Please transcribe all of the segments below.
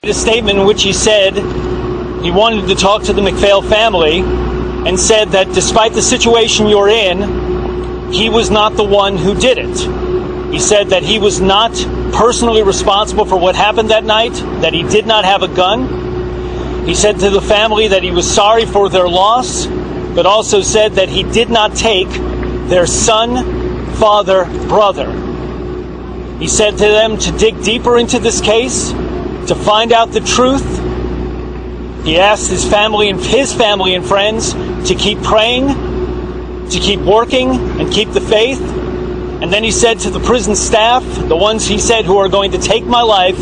A statement in which he said he wanted to talk to the McPhail family and said that despite the situation you're in, he was not the one who did it. He said that he was not personally responsible for what happened that night, that he did not have a gun. He said to the family that he was sorry for their loss, but also said that he did not take their son, father, brother. He said to them to dig deeper into this case, to find out the truth. He asked his family and friends to keep praying, to keep working, and keep the faith. And then he said to the prison staff, the ones he said who are going to take my life,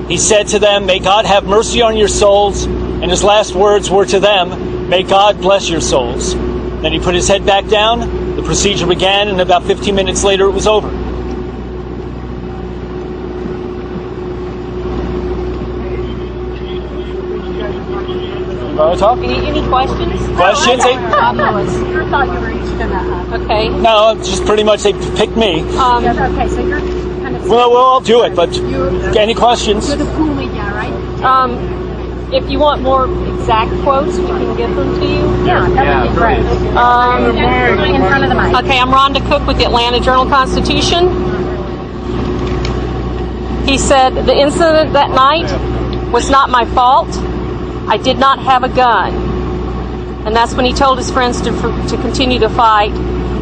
he said to them, "May God have mercy on your souls." And his last words were to them, "May God bless your souls." Then he put his head back down, the procedure began, and about 15 minutes later it was over. Talk? Any questions? Questions? Your thought you were each gonna. Okay. No, just pretty much they picked me. Okay, so you're kind of. Well, we'll all do it, but any questions? You're the cool media, right? If you want more exact quotes, we can give them to you. Yeah, that would be great. In front of the mic. Okay, I'm Rhonda Cook with the Atlanta Journal-Constitution. He said the incident that night was not my fault. I did not have a gun. And that's when he told his friends to continue to fight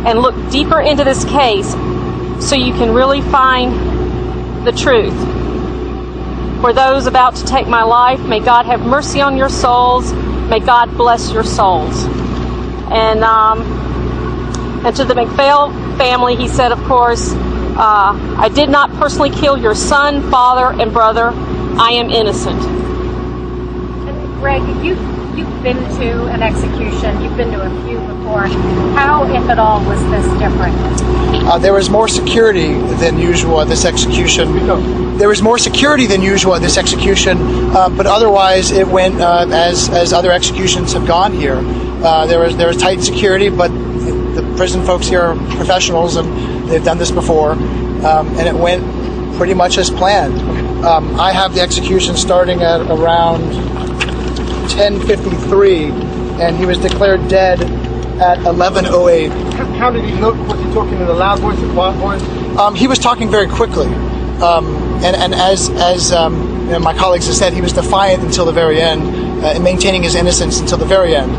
and look deeper into this case so you can really find the truth. For those about to take my life, may God have mercy on your souls. May God bless your souls. And to the McPhail family, he said, of course, I did not personally kill your son, father, and brother. I am innocent. Greg, you've been to an execution. You've been to a few before. How, if at all, was this different? There was more security than usual at this execution. There was more security than usual at this execution, but otherwise it went as other executions have gone here. There was tight security, but the prison folks here are professionals and they've done this before, and it went pretty much as planned. I have the execution starting at around 10:53, and he was declared dead at 11:08. How did he look? Was he talking in a loud voice, a quiet voice? He was talking very quickly, and as my colleagues have said, he was defiant until the very end, and maintaining his innocence until the very end.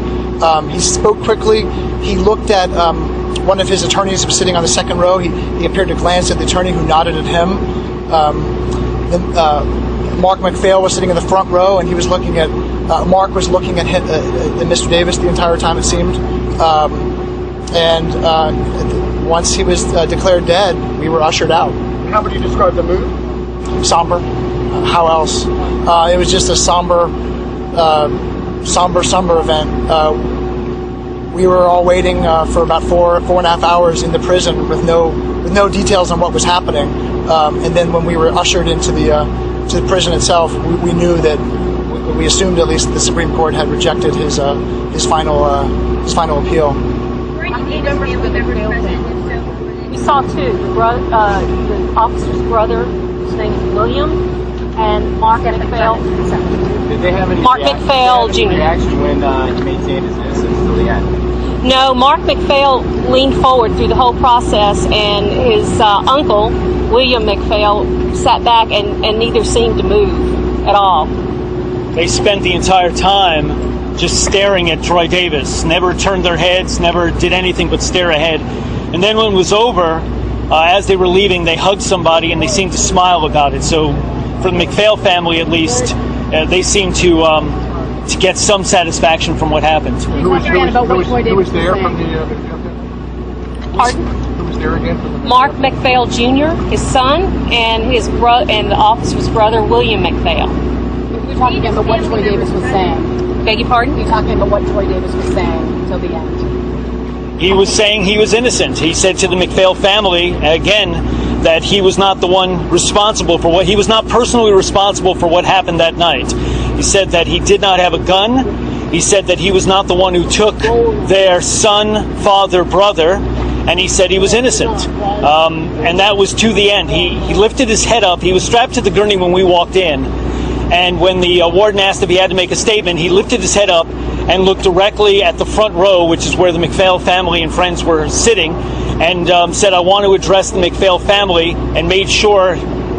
He spoke quickly. He looked at one of his attorneys who was sitting on the second row. He appeared to glance at the attorney, who nodded at him. Mark McPhail was sitting in the front row, and he was looking at Mark was looking at Mr. Davis the entire time, it seemed. And once he was declared dead, we were ushered out. How would you describe the mood? Somber. How else? It was just a somber event. We were all waiting for about four and a half hours in the prison with no details on what was happening. And then when we were ushered into the prison itself, we knew that. We assumed at least the Supreme Court had rejected his final appeal. We saw two. The officer's brother, his name is William, and Mark McPhail. Did they have any Mark McPhail Jr. reaction when he maintained his innocence till the end? No, Mark McPhail leaned forward through the whole process, and his uncle, William McPhail, sat back and neither seemed to move at all. They spent the entire time just staring at Troy Davis, never turned their heads, never did anything but stare ahead. And then when it was over, as they were leaving, they hugged somebody and they seemed to smile about it. So for the McPhail family, at least, they seemed to get some satisfaction from what happened. Who was there from the Pardon? Who was there again? Mark McPhail Jr., his son, and and the officer's brother, William McPhail. You're talking about what Troy Davis was saying. Beg your pardon? You're talking about what Troy Davis was saying until the end. He was saying he was innocent. He said to the McPhail family, again, that he was not the one responsible for he was not personally responsible for what happened that night. He said that he did not have a gun. He said that he was not the one who took their son, father, brother, and he said he was innocent. And that was to the end. He lifted his head up. He was strapped to the gurney when we walked in. And when the warden asked if he had to make a statement, he lifted his head up and looked directly at the front row, which is where the MacPhail family and friends were sitting, and said, "I want to address the MacPhail family," and made sure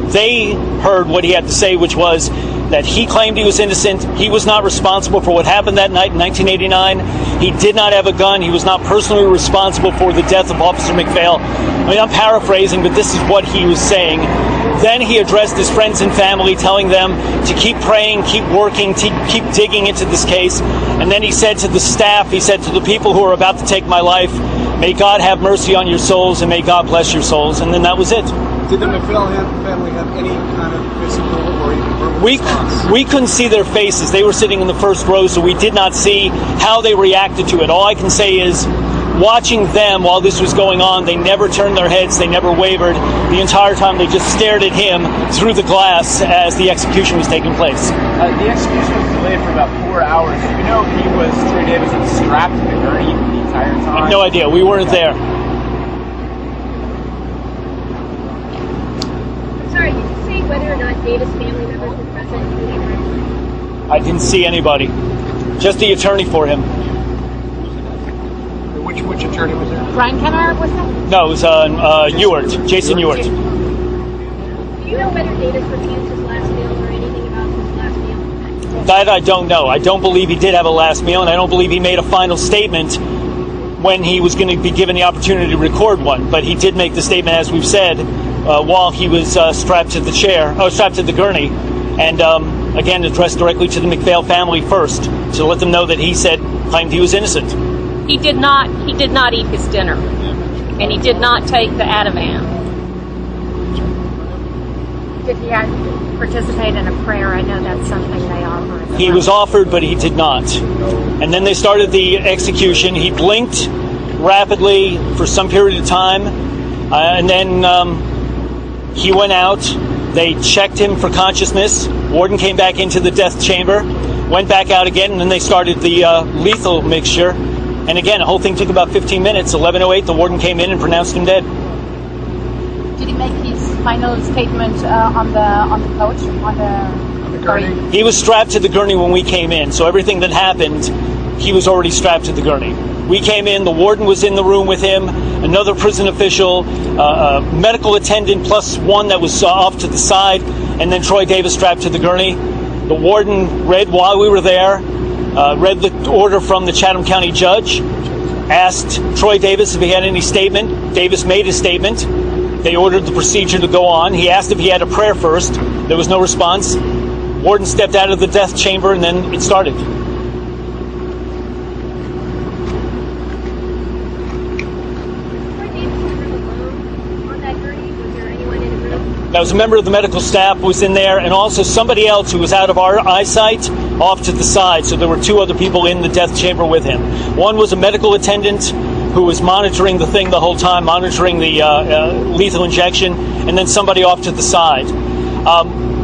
they heard what he had to say, which was that he claimed he was innocent. He was not responsible for what happened that night in 1989. He did not have a gun. He was not personally responsible for the death of Officer MacPhail. I mean, I'm paraphrasing, but this is what he was saying. Then he addressed his friends and family, telling them to keep praying, keep working, keep digging into this case. And then he said to the staff, he said to the people who are about to take my life, "May God have mercy on your souls and may God bless your souls." And then that was it. Did the MacPhail family have any kind of physical or even verbal response? We couldn't see their faces. They were sitting in the first row, so we did not see how they reacted to it. All I can say is, watching them while this was going on, they never turned their heads, they never wavered. The entire time they just stared at him through the glass as the execution was taking place. The execution was delayed for about 4 hours. Do you know if Troy Davis was strapped to the gurney the entire time? I have no idea. We weren't there. Sorry, did you say whether or not Davis family members were present in the room? I didn't see anybody. Just the attorney for him. Which attorney was there? Brian Kennard was that? No, it was Ewart, Jason Ewart. Do you know whether Davis refused his last meal or anything about his last meal? That I don't know. I don't believe he did have a last meal, and I don't believe he made a final statement when he was going to be given the opportunity to record one. But he did make the statement, as we've said, while he was strapped to the gurney, and again addressed directly to the MacPhail family first to let them know that he claimed he was innocent. He did not eat his dinner, and he did not take the Ativan. Did he participate in a prayer? I know that's something they offer. He was offered, but he did not. And then they started the execution. He blinked rapidly for some period of time, and then he went out. They checked him for consciousness. Warden came back into the death chamber, went back out again, and then they started the lethal mixture. And again, the whole thing took about 15 minutes. 11:08, the warden came in and pronounced him dead. Did he make his final statement on the coach, on the gurney? He was strapped to the gurney when we came in, so everything that happened, he was already strapped to the gurney. We came in, the warden was in the room with him, another prison official, a medical attendant plus one that was off to the side, and then Troy Davis strapped to the gurney. The warden read while we were there, read the order from the Chatham County judge, asked Troy Davis if he had any statement. Davis made his statement. They ordered the procedure to go on. He asked if he had a prayer first. There was no response. Warden stepped out of the death chamber, and then it started. That was a member of the medical staff who was in there, and also somebody else who was out of our eyesight off to the side. So there were two other people in the death chamber with him. One was a medical attendant who was monitoring the thing the whole time, monitoring the lethal injection, and then somebody off to the side.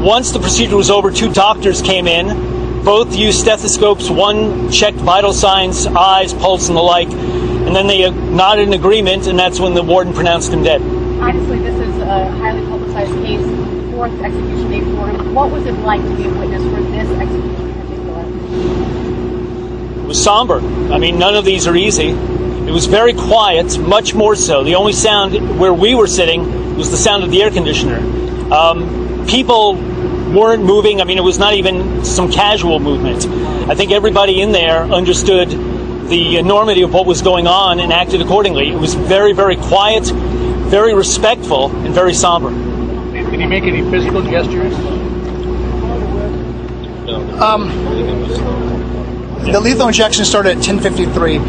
Once the procedure was over, two doctors came in. Both used stethoscopes. One checked vital signs, eyes, pulse, and the like. And then they nodded in agreement, and that's when the warden pronounced him dead. Obviously, this is a highly publicized case, fourth execution day for him. What was it like to be a witness for this execution in particular? It was somber. I mean, none of these are easy. It was very quiet, much more so. The only sound where we were sitting was the sound of the air conditioner. People weren't moving. I mean, it was not even some casual movement. I think everybody in there understood the enormity of what was going on and acted accordingly. It was very, very quiet, very respectful, and very somber. Did he make any physical gestures? The lethal injection started at 10:53.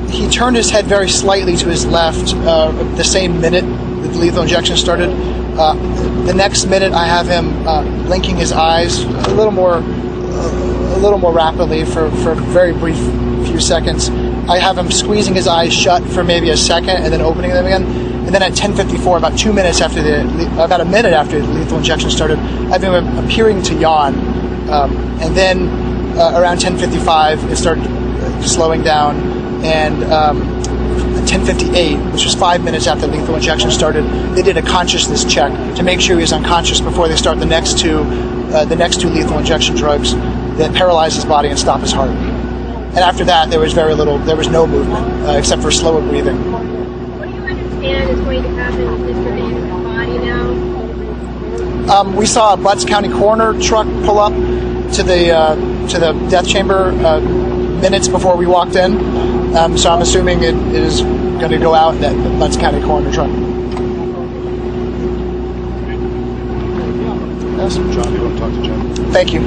He turned his head very slightly to his left the same minute that the lethal injection started. The next minute, I have him blinking his eyes a little more rapidly for a very brief few seconds. I have him squeezing his eyes shut for maybe a second and then opening them again. And then at 10:54, about a minute after the lethal injection started, I have him appearing to yawn. And then around 10:55, it started slowing down. And 10:58, which was 5 minutes after the lethal injection started, they did a consciousness check to make sure he was unconscious before they start the next two the next 2 lethal injection drugs that paralyzed his body and stopped his heart. And after that, there was no movement except for slower breathing. What do you understand is going to happen with Mr. Davis' body now? We saw a Butts County coroner truck pull up to the death chamber minutes before we walked in. So I'm assuming it is going to go out in that Butts County coroner truck. John, do you want to talk to John? Thank you.